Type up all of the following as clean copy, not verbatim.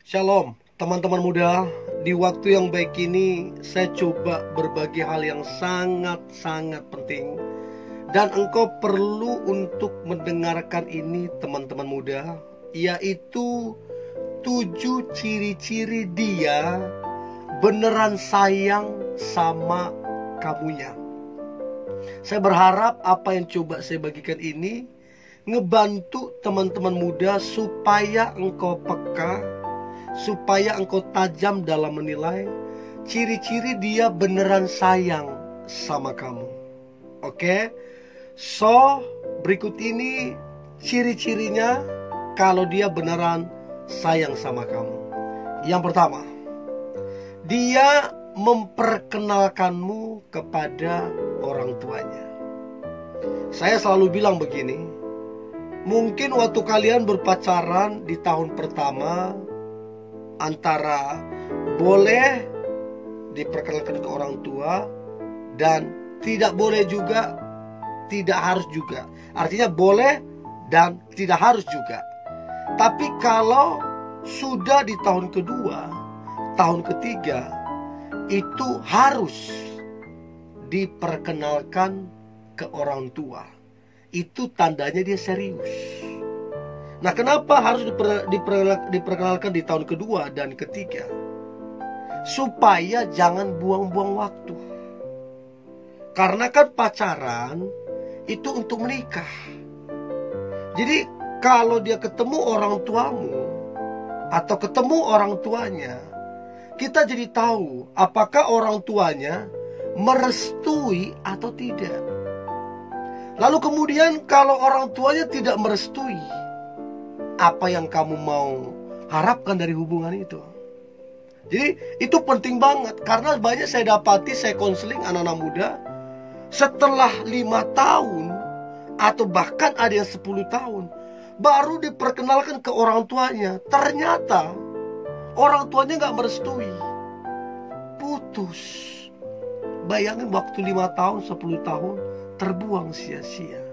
Shalom teman-teman muda. Di waktu yang baik ini saya coba berbagi hal yang sangat-sangat penting, dan engkau perlu untuk mendengarkan ini teman-teman muda, yaitu 7 ciri-ciri dia beneran sayang sama kamunya. Saya berharap apa yang coba saya bagikan ini ngebantu teman-teman muda supaya engkau peka, supaya engkau tajam dalam menilai ciri-ciri dia beneran sayang sama kamu. Oke? So, berikut ini ciri-cirinya kalau dia beneran sayang sama kamu. Yang pertama, dia memperkenalkanmu kepada orang tuanya. Saya selalu bilang begini, mungkin waktu kalian berpacaran di tahun pertama, antara boleh diperkenalkan ke orang tua dan tidak boleh juga, tidak harus juga. Artinya boleh dan tidak harus juga. Tapi kalau sudah di tahun kedua, tahun ketiga, itu harus diperkenalkan ke orang tua. Itu tandanya dia serius. Nah, kenapa harus diperkenalkan di tahun kedua dan ketiga? Supaya jangan buang-buang waktu. Karena kan pacaran itu untuk menikah. Jadi kalau dia ketemu orang tuamu atau ketemu orang tuanya, kita jadi tahu apakah orang tuanya merestui atau tidak. Lalu kemudian kalau orang tuanya tidak merestui, apa yang kamu mau harapkan dari hubungan itu? Jadi itu penting banget. Karena banyak saya dapati, saya konseling anak-anak muda, setelah 5 tahun atau bahkan ada yang 10 tahun baru diperkenalkan ke orang tuanya. Ternyata orang tuanya gak merestui, putus. Bayangin waktu 5 tahun, 10 tahun terbuang sia-sia.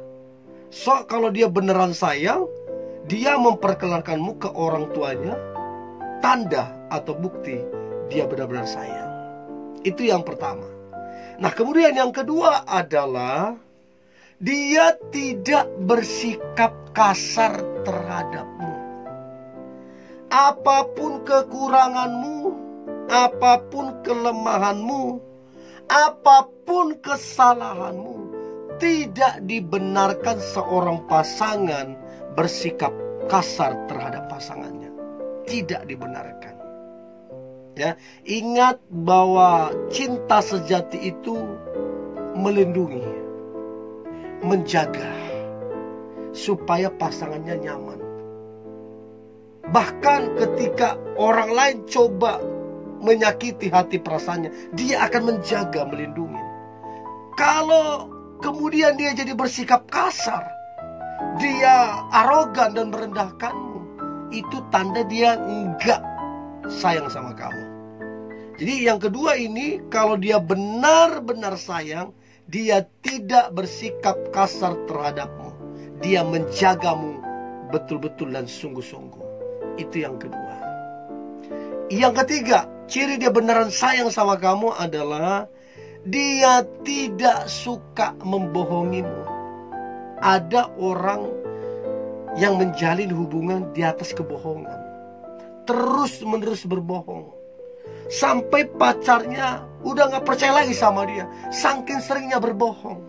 So, kalau dia beneran sayang, dia memperkenalkanmu ke orang tuanya, tanda atau bukti dia benar-benar sayang. Itu yang pertama. Nah, kemudian yang kedua adalah dia tidak bersikap kasar terhadapmu. Apapun kekuranganmu, apapun kelemahanmu, apapun kesalahanmu, tidak dibenarkan seorang pasangan bersikap kasar terhadap pasangannya. Tidak dibenarkan. Ya, ingat bahwa cinta sejati itu melindungi, menjaga supaya pasangannya nyaman. Bahkan ketika orang lain coba menyakiti hati perasaannya, dia akan menjaga, melindungi. Kalau kemudian dia jadi bersikap kasar, dia arogan dan merendahkanmu, itu tanda dia enggak sayang sama kamu. Jadi yang kedua ini, kalau dia benar-benar sayang, dia tidak bersikap kasar terhadapmu. Dia menjagamu betul-betul dan sungguh-sungguh. Itu yang kedua. Yang ketiga, ciri dia beneran sayang sama kamu adalah dia tidak suka membohongimu. Ada orang yang menjalin hubungan di atas kebohongan, terus-menerus berbohong, sampai pacarnya udah gak percaya lagi sama dia, saking seringnya berbohong.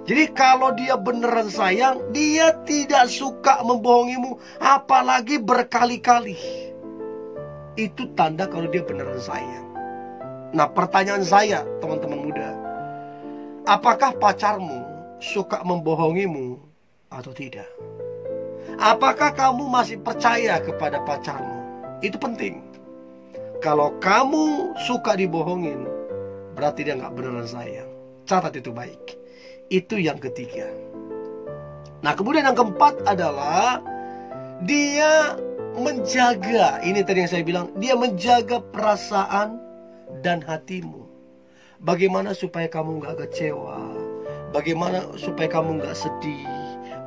Jadi kalau dia beneran sayang, dia tidak suka membohongimu, apalagi berkali-kali. Itu tanda kalau dia beneran sayang. Nah, pertanyaan saya, teman-teman muda, apakah pacarmu suka membohongimu atau tidak? Apakah kamu masih percaya kepada pacarmu? Itu penting. Kalau kamu suka dibohongin, berarti dia gak beneran sayang. Catat itu baik. Itu yang ketiga. Nah, kemudian yang keempat adalah dia menjaga. Ini tadi yang saya bilang, dia menjaga perasaan dan hatimu. Bagaimana supaya kamu gak kecewa, bagaimana supaya kamu gak sedih,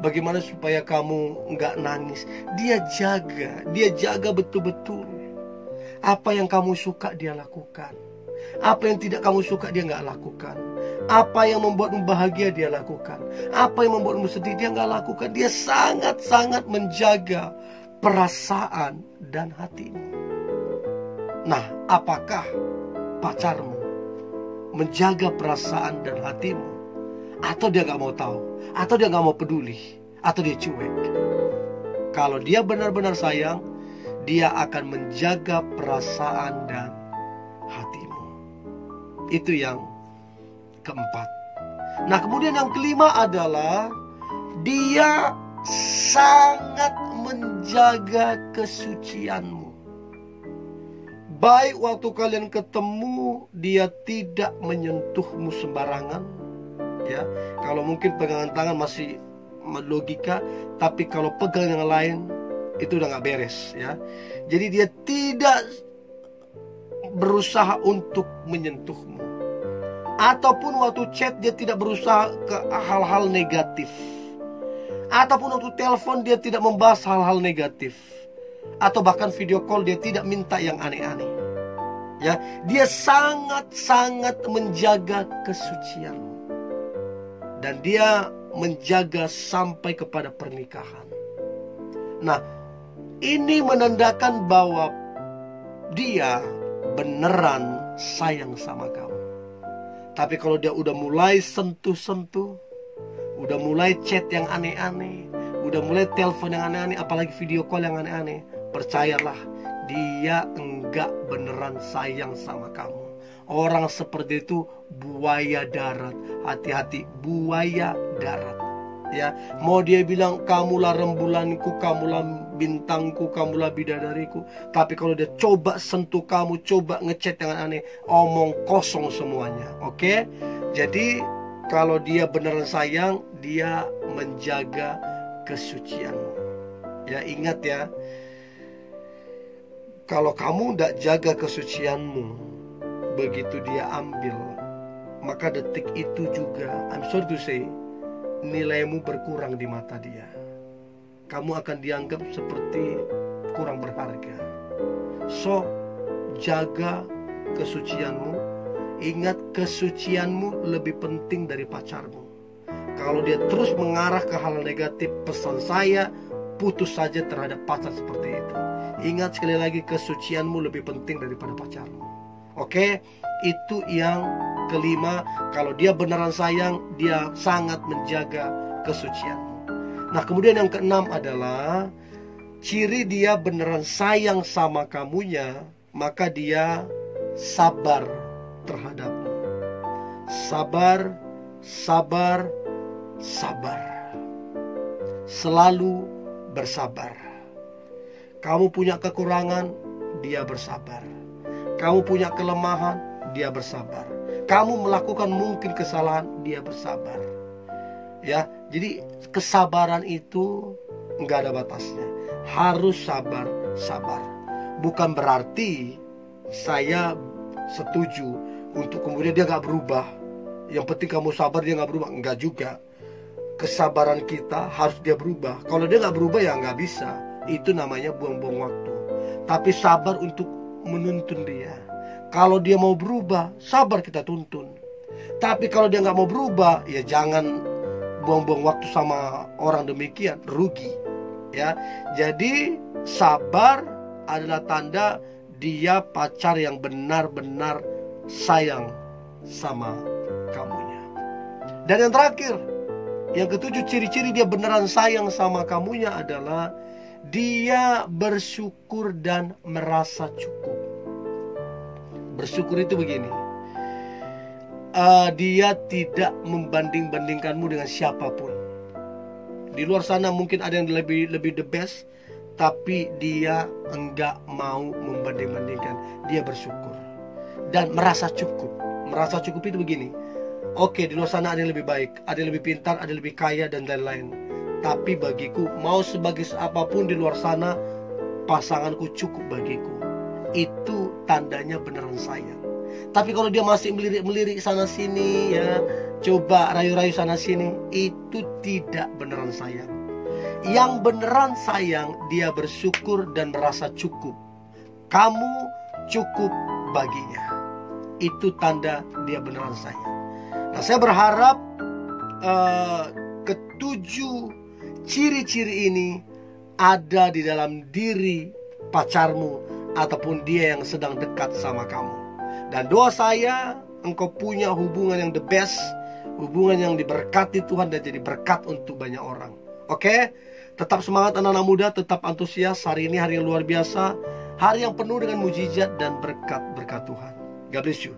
bagaimana supaya kamu nggak nangis. Dia jaga betul-betul. Apa yang kamu suka dia lakukan. Apa yang tidak kamu suka dia nggak lakukan. Apa yang membuatmu bahagia dia lakukan. Apa yang membuatmu sedih dia nggak lakukan. Dia sangat-sangat menjaga perasaan dan hatimu. Nah, apakah pacarmu menjaga perasaan dan hatimu? Atau dia nggak mau tahu? Atau dia nggak mau peduli? Atau dia cuek? Kalau dia benar-benar sayang, dia akan menjaga perasaan dan hatimu. Itu yang keempat. Nah, kemudian yang kelima adalah dia sangat menjaga kesucianmu. Baik waktu kalian ketemu, dia tidak menyentuhmu sembarangan. Ya, kalau mungkin pegangan tangan masih logika, tapi kalau pegang yang lain itu udah nggak beres, ya. Jadi dia tidak berusaha untuk menyentuhmu. Ataupun waktu chat dia tidak berusaha ke hal-hal negatif. Ataupun waktu telepon dia tidak membahas hal-hal negatif. Atau bahkan video call dia tidak minta yang aneh-aneh. Ya, dia sangat-sangat menjaga kesucianmu. Dan dia menjaga sampai kepada pernikahan. Nah, ini menandakan bahwa dia beneran sayang sama kamu. Tapi kalau dia udah mulai sentuh-sentuh, udah mulai chat yang aneh-aneh, udah mulai telepon yang aneh-aneh, apalagi video call yang aneh-aneh, percayalah, dia enggak beneran sayang sama kamu. Orang seperti itu buaya darat. Hati-hati, buaya darat. Ya, mau dia bilang kamulah rembulanku, kamulah bintangku, kamulah bidadariku, tapi kalau dia coba sentuh kamu, coba ngechat dengan aneh, omong kosong semuanya. Oke? Jadi kalau dia beneran sayang, dia menjaga kesucianmu. Ya, ingat ya, kalau kamu tidak jaga kesucianmu, begitu dia ambil, maka detik itu juga, I'm sorry to say, nilaimu berkurang di mata dia. Kamu akan dianggap seperti kurang berharga. So, jaga kesucianmu. Ingat, kesucianmu lebih penting dari pacarmu. Kalau dia terus mengarah ke hal negatif, pesan saya, putus saja terhadap pacar seperti itu. Ingat sekali lagi, kesucianmu lebih penting daripada pacarmu. Oke, itu yang kelima. Kalau dia beneran sayang, dia sangat menjaga kesucianmu. Nah, kemudian yang keenam adalah ciri dia beneran sayang sama kamunya, maka dia sabar terhadapmu. Sabar, sabar, sabar. Selalu bersabar. Kamu punya kekurangan, dia bersabar. Kamu punya kelemahan, dia bersabar. Kamu melakukan mungkin kesalahan, dia bersabar. Ya, jadi kesabaran itu nggak ada batasnya. Harus sabar. Bukan berarti saya setuju untuk kemudian dia nggak berubah. Yang penting kamu sabar, dia nggak berubah. Enggak juga. Kesabaran kita harus dia berubah. Kalau dia nggak berubah ya nggak bisa. Itu namanya buang-buang waktu. Tapi sabar untuk menuntun dia. Kalau dia mau berubah, sabar kita tuntun. Tapi kalau dia nggak mau berubah, ya jangan buang-buang waktu sama orang demikian, rugi. Ya, jadi sabar adalah tanda dia pacar yang benar-benar sayang sama kamunya. Dan yang terakhir, yang ketujuh, ciri-ciri dia beneran sayang sama kamunya adalah dia bersyukur dan merasa cukup. Bersyukur itu begini, dia tidak membanding-bandingkanmu dengan siapapun. Di luar sana mungkin ada yang lebih the best, tapi dia enggak mau membanding-bandingkan. Dia bersyukur dan merasa cukup. Merasa cukup itu begini, oke, di luar sana ada yang lebih baik, ada yang lebih pintar, ada yang lebih kaya dan lain-lain. Tapi bagiku, mau sebagus apapun di luar sana, pasanganku cukup bagiku. Itu tandanya beneran sayang. Tapi kalau dia masih melirik-melirik sana sini ya, coba rayu-rayu sana sini, itu tidak beneran sayang. Yang beneran sayang, dia bersyukur dan merasa cukup. Kamu cukup baginya. Itu tanda dia beneran sayang. Nah, saya berharap ketujuh ciri-ciri ini ada di dalam diri pacarmu ataupun dia yang sedang dekat sama kamu. Dan doa saya, engkau punya hubungan yang the best, hubungan yang diberkati Tuhan dan jadi berkat untuk banyak orang. Oke? Tetap semangat anak-anak muda, tetap antusias. Hari ini hari yang luar biasa, hari yang penuh dengan mujizat dan berkat-berkat Tuhan. God bless you.